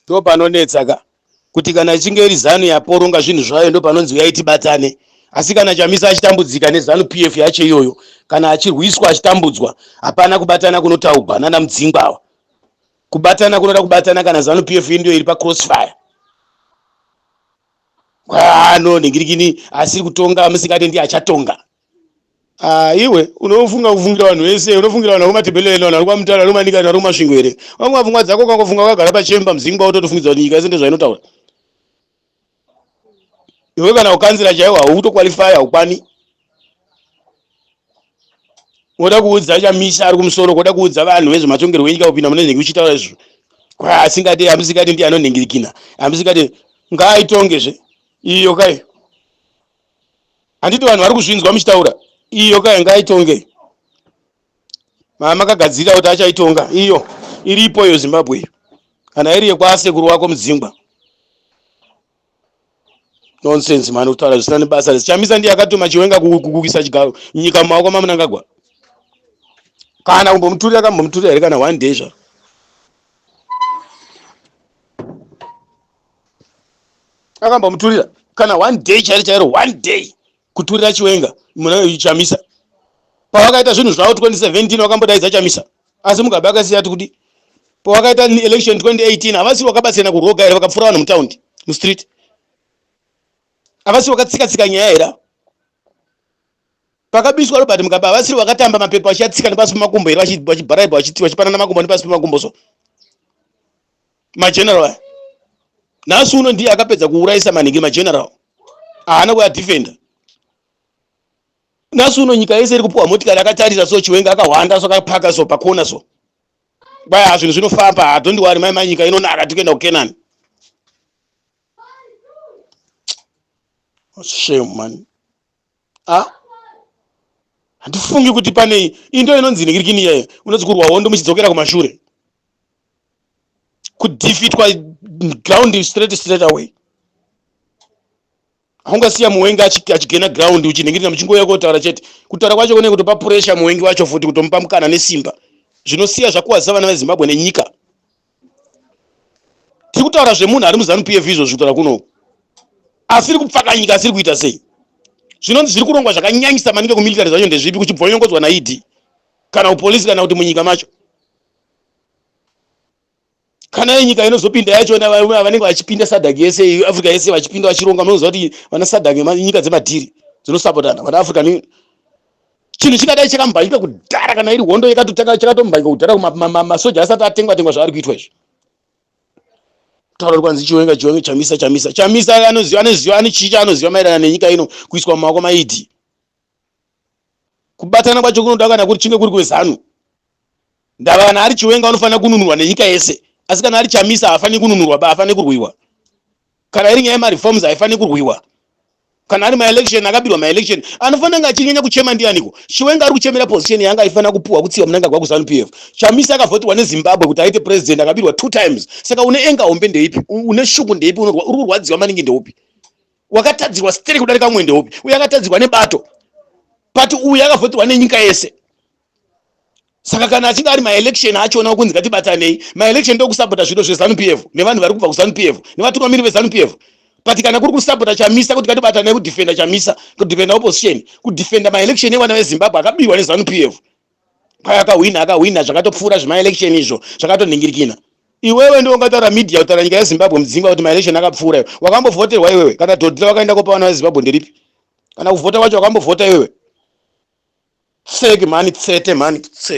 ndo panonetsaka kuti kana ichinge iri ZANU yaporonga zvinhu zvayo ndo panonzi yaiti batane. Asi kana Chamisa achitambudzika neZANU PF yacho iyoyo, kana achirwiswa achitambudzwa, hapana kubatana kunotaurwa nana Mudzingwa. Kubatana kunoda kubatana kana ZANU PF ndio iri pa crossfire. Kwano ningirikini asiri kutonga musikati ndi achatonga. Iwe unofunga kufungira vanhu vese, unofungira vanhu vamatebelele, vanhu kwa mutara romanika na roma shingwere. Vamwe vafungwa dzako kwakufunga kwagara pachemba Mudzingwa utotofungidzwa nyika yese ndezvo inotaura. Iwe kana ukanzira chaiwo hautoqualify haukwani. Woda kuudza Chamisa ari kumusoro, woda kuudza vanhu vezvematongerwo enyika kupinda mune zvinenge uchitaura izvo. Kwa asingati amusikati ndi anoningirikina. Amusikati ngaitongezve. Iyo kai. Handiti vanhu vari kuzvinzwa muchitaura. Iyo kai ngaitonge. Mama kagadzira kuti achaitonga. Iyo iripo yo Zimbabwe. Kana iri yekwasekuru wako Mudzingwa. Nonsense man, utaura zvisina nebasa. Chamisa ndiye akatuma Chiwenga kukukisa chigaro nyika mumaoko maMnangagwa. Kana kumbomuturira kambomuturira here kana one day zva. Akambomuturira kana one day chairo one day kuturira Chiwenga muna Chamisa. Pawakaita zvinhu zvavo 2017 wakambodaidza Chamisa. Asi Mugabe akasiya kuti pawakaita election 2018 havasi wakabatsira kuroga here vakapfura vanhu mutaundi mustreet. Havasi wakatsika nyaya here. Pakabiswa Robert Mugabe havasi wakatamba mapepa achiatsika nepasi pemakumbo here vachibharaibha vachipanana makumbo nepasi pemakumbo so. Mageneral nhasi uno ndiye akapedza kuurayisa maningi mageneral. Haana kuya defender. Nhasi uno nyika yese iri kupuwa motikari akatarisa so Chiwenga akahwanda so akapaka so pakona so. Baya zvinhu zvinofamba don't worry mai nyika inonaka tikuenda kuKenani. Shame man. Handifungi kuti pane indo inonzi ningirikini yeye unodzikurwa hondo muchidzokera kumashure. Kudefeatwa ground straight away. Haungasiya Muwengi achigena ground uchiningirira muchingoya kotaura chete. Kutaura kwacho kune kutopa pressure Muwengi wacho futi kutomupa mukana nesimba. Zvinosiya zvakuwadza vana veZimbabwe nenyika. Tiri kutaura zvemunhu ari muZANU PF izvo zvitaura kuno. Asiri kupfaka nyika asiri kuita sei. Zvinonzi zviri kurongwa zvakanyanyisa maningi kumilitary zvacho ndezvipi kuchibvonyongodzwa naID kana upolisi kana kuti munyika macho. Kana nyika inozopinda yacho vanenge vachipinda SADC yese Africa yese vachipinda vachironga munoziva kuti vana SADC nyika dzemadhiri dzinosapotana vana Africa ni chinhu chikadai chakambaika kudhara kana iri hondo yakatotanga chakatombaika kudhara masoja asati atengwa zvaari kuitwa izvi. Taura kwanzi Chiwenga Chamisa anoziva anechicha anoziva maererano nenyika ino kuiswa mumaoko maID. Kubatana kwacho kunoda kana kuti chinge kuri kweZANU. Ndava kana ari Chiwenga anofanira kununurwa nenyika yese. Asi kana ari Chamisa hafaniri kununurwa hafaniri kurwiwa. Kana iri nyaya yemareforms haifaniri kurwiwa. Kana ari maelection akabirwa maelection anofanira achinyanya kuchema ndianiko. Chiwenga ari kuchemera position yanga aifanira kupuwa kutsiwa Mnangagwa kuZANU PF. Chamisa akavhotiwa neZimbabwe kuti aite president akabirwa 2 times. Saka une enga hombe ndeipi? Une shuku ndeipi? Uri kurwadziwa maningi ndeupi? Wakatadzirwa steri kudarika mwe ndeupi? Uye akatadzirwa nebato. Pati uyu akavhotiwa nenyika yese. Saka kana achinge ari maelection achona kunzi ngatibatanei, maelection ndokusapota zviro zveZANU PF nevanhu vari kubva kuZANU PF nevatungamiri veZANU PF. Pati kana kuri kusapota Chamisa kuti ngatibatanei kudefenda Chamisa, kudefenda opposition, kudefenda maelection evana veZimbabwe akabirwa neZANU PF. Paya akawina zvakatopfuura zvemaelection izvo zvakatoningirikina. Iwewe ndio ungataura media utaura nyika yeZimbabwe Mudzingwa kuti maelection akapfuura iwe. Wakambovhoterwa iwewe kana dhodhira wakaenda kopa vana veZimbabwe nderipi? Kana kuvhota wacho wakambovhota iwewe? Fake man, tsete man, tsete.